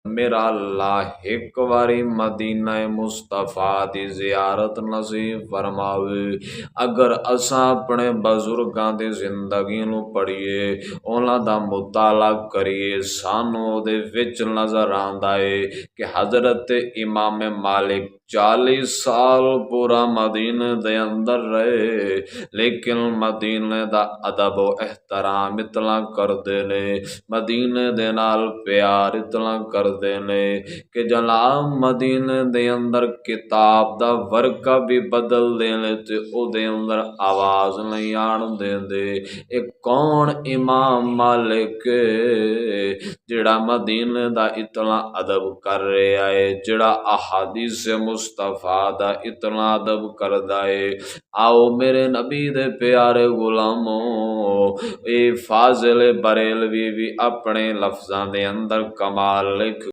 मेरा अल्लाह एक बारी मदीना मुस्तफा दी जियारत नसीब फरमावे। अगर असा अपने बजुर्गों की जिंदगी नू पढ़िए, उन्हां दा मुताला करिए, सानू उहदे विच नजर आंदा है कि हजरत इमाम मालिक 40 साल पूरा मदीने दे अंदर रहे, लेकिन मदीने दा अदब एहतराम इतना करते ने, मदीने दे नाल प्यार इतना करते ने कि जनाब मदीने दे अंदर किताब दा वर्का भी बदल देने ते ओदे अंदर आवाज नहीं आन देंदे। एक कौन इमाम मालिक जिहड़ा मदीने दा इतना अदब कर रहा है, जिहड़ा अहादीस मुस्तफा दा इतना अदब करदा है। आओ मेरे नबी दे प्यारे गुलामो, ए फाजिल बरेलवी भी अपने लफ्जां दे अंदर कमाल लिख